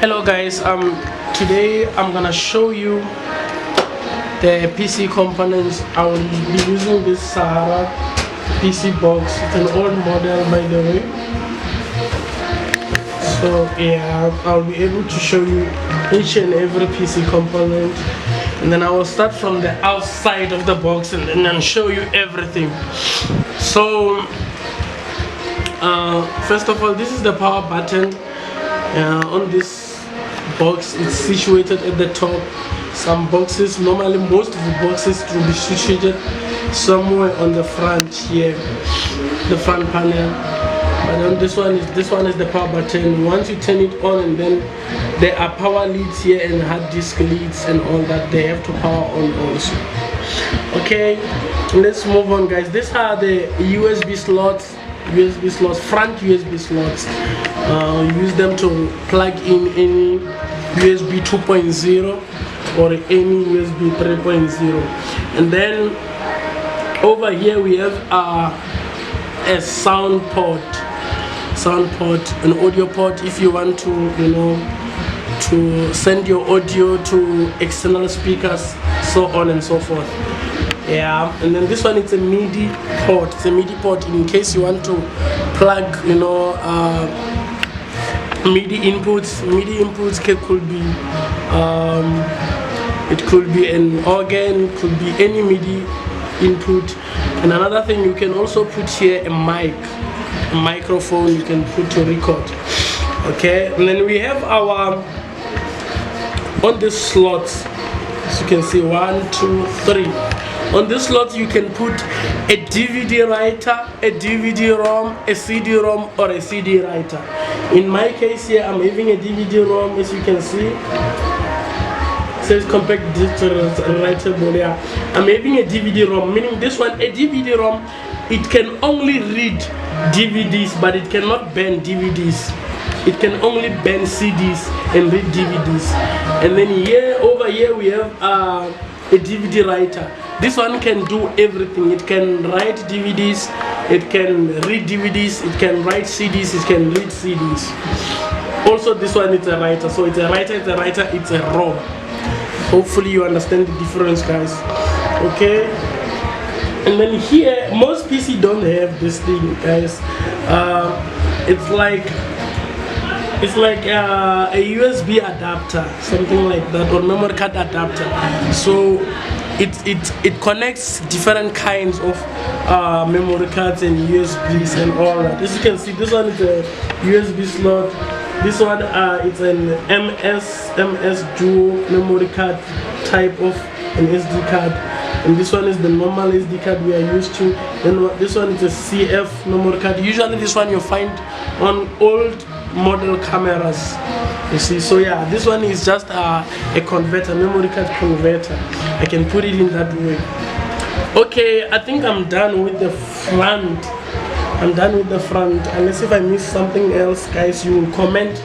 Hello guys, today I'm gonna show you the PC components. I will be using this Sahara PC box. It's an old model, by the way. So yeah, I'll be able to show you each and every PC component, and then I will start from the outside of the box and then I'll show you everything. So first of all, this is the power button. On this box, it's situated at the top. Some boxes, normally most of the boxes will be situated somewhere on the front here, the front panel. But on this one is the power button. Once you turn it on, and then there are power leads here and hard disk leads and all that. They have to power on also. Okay, let's move on, guys. These are the USB slots. Front USB slots. Use them to plug in any USB 2.0 or any USB 3.0. And then over here we have a sound port, an audio port if you want to, to send your audio to external speakers, so on and so forth. Yeah, and then this one, it's a MIDI port. It's a MIDI port in case you want to plug, MIDI inputs. MIDI inputs could be, it could be an organ, it could be any MIDI input. And another thing, you can also put here a microphone you can put to record. Okay, and then we have our, on this slot, as you can see, 1, 2, 3. On this slot you can put a DVD writer, a DVD-ROM, a CD-ROM, or a CD writer. In my case here, I'm having a DVD-ROM, as you can see. It says compact digital writable. Yeah, I'm having a DVD-ROM, meaning this one, a DVD-ROM, it can only read DVDs, but it cannot burn DVDs. It can only burn CDs and read DVDs. And then here, over here, we have a DVD writer. This one can do everything. It can write DVDs, it can read DVDs, it can write CDs, it can read CDs. Also, this one is a writer. So it's a writer, it's a ROM. Hopefully you understand the difference, guys. Okay. And then here, most PC don't have this thing, guys. It's like a USB adapter, something like that, or memory card adapter. So it connects different kinds of memory cards and USBs and all that. As you can see, this one is a USB slot. This one it's an MS dual memory card type of an SD card. And this one is the normal SD card we are used to. Then this one is a CF memory card. Usually this one you find on old model cameras, you see. So yeah, this one is just a converter, memory card converter. I can put it in that way. Okay, I think I'm done with the front. Unless if I miss something else, guys, you will comment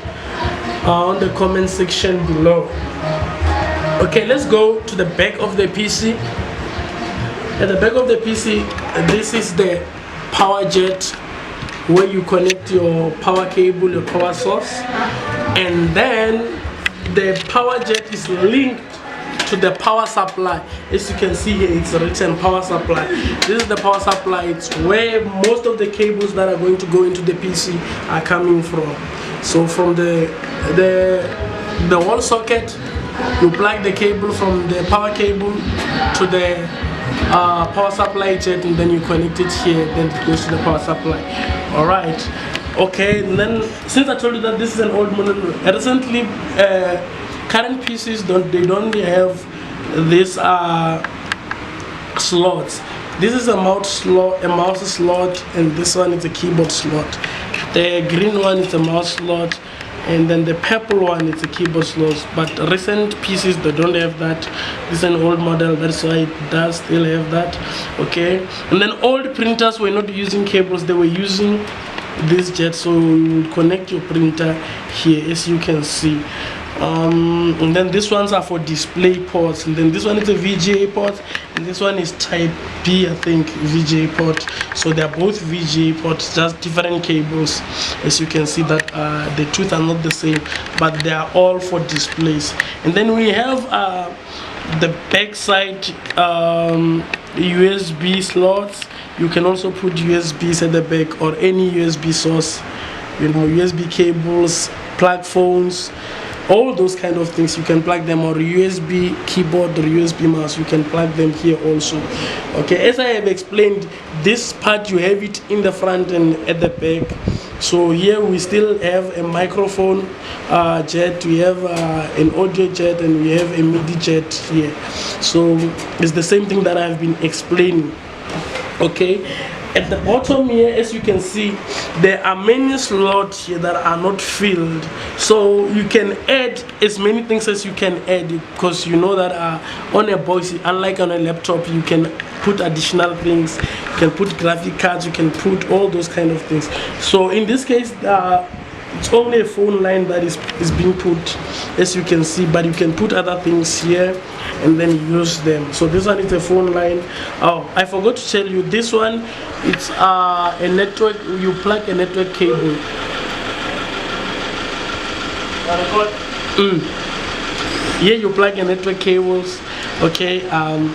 on the comment section below. Okay, let's go to the back of the PC. At the back of the PC, this is the power jet, where you connect your power cable, your power source, and then the power jet is linked to the power supply. As you can see here, it's written power supply. This is the power supply. It's where most of the cables that are going to go into the PC are coming from. So from the wall socket, you plug the cable from the power cable to the power supply jet, and then you connect it here, then it goes to the power supply. Alright, okay, and then since I told you that this is an old model, recently current PCs don't have this slots. This is a mouse slot, and this one is a keyboard slot. The green one is a mouse slot, and then the purple one is a keyboard slot. But recent PCs, they don't have that. This is an old model, that's why it does still have that. Okay, and then old printers were not using cables, they were using this jet, so you will connect your printer here, as you can see. And then these ones are for display ports, and then this one is a VGA port, and this one is type B, I think, VGA port. So they're both VGA ports, just different cables. As you can see that the two are not the same, but they are all for displays. And then we have the backside USB slots. You can also put USBs at the back, or any USB source, you know, USB cables, plug phones, all those kind of things. You can plug them, or USB keyboard or USB mouse, you can plug them here also. Okay, as I have explained, this part you have it in the front and at the back. So here we still have a microphone jet, we have an audio jet, and we have a MIDI jet here. So it's the same thing that I've been explaining. Okay, at the bottom here, as you can see, there are many slots here that are not filled, so you can add as many things as you can add, because you know that on a box, unlike on a laptop, you can put additional things. You can put graphic cards, you can put all those kind of things. So in this case, it's only a phone line that is being put, as you can see, but you can put other things here and then use them. So this one is a phone line. Oh, I forgot to tell you, this one, it's a network. You plug a network cable. Here you plug a network cables. Okay,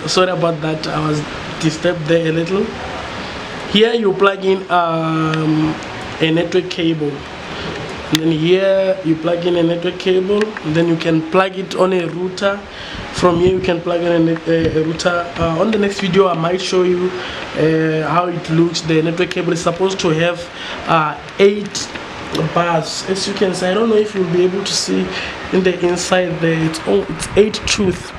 sorry about that, I was disturbed there a little. Here you plug in a network cable, and then here you plug in a network cable, and then you can plug it on a router. From here you can plug in a router. On the next video I might show you how it looks. The network cable is supposed to have 8 bars, as you can see. I don't know if you'll be able to see in the inside there. It's 8 tooth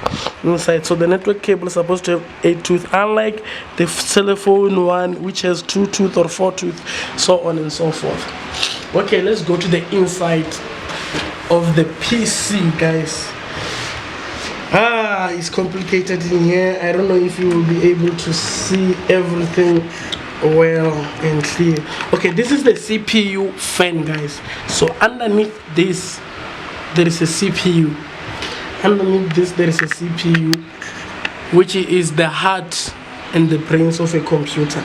inside. So the network cable is supposed to have 8 tooth, unlike the telephone one, which has 2 tooth or 4 tooth, so on and so forth. Okay, let's go to the inside of the PC, guys. It's complicated in here. I don't know if you will be able to see everything well and clear. Okay, this is the CPU fan, guys. So underneath this there is a CPU. Underneath this there is a CPU, which is the heart and the brains of a computer.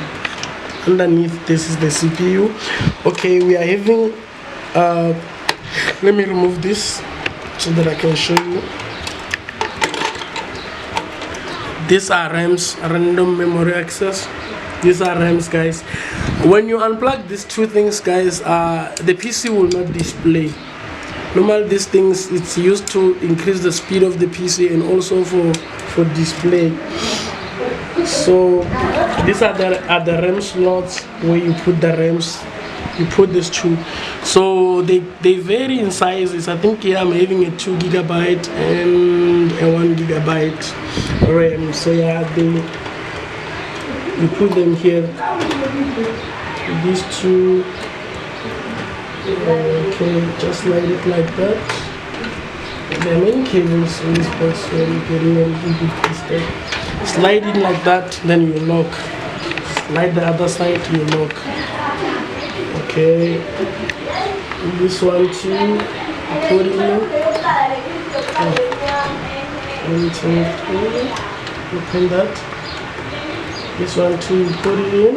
Underneath this is the CPU. Okay, we are having let me remove this so that I can show you. These are RAMs, random memory access. These are RAMs, guys. When you unplug these two things, guys, the PC will not display. Normally these things, it's used to increase the speed of the PC and also for display. So these are the RAM slots where you put the RAMs. You put these two. So they vary in sizes. I think here I'm having a 2 GB and a 1 GB RAM. So yeah, you put them here. These two. Okay, just slide it like that. There are many cables in this box, so you can really be twisted. Slide it like that, then you lock. Slide the other side, you lock. Okay, this one too, put it in. Open that. This one too, put it in.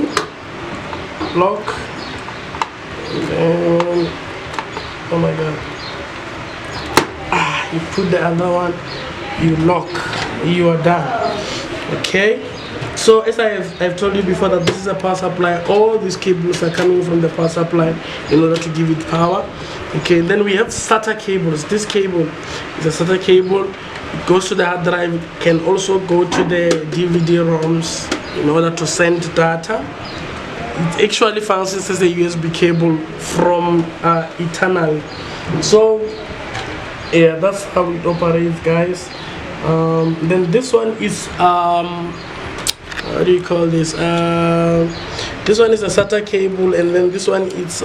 Lock. And then, oh my god. You put the other one, you lock. You are done. Okay. So as I've told you before that this is a power supply. All these cables are coming from the power supply in order to give it power. Okay, then we have SATA cables. This cable is a SATA cable. It goes to the hard drive. It can also go to the DVD-ROMs in order to send data. It actually functions as a USB cable from Eternal. So yeah, that's how it operates, guys. Then this one is what do you call this? This one is a SATA cable, and then this one is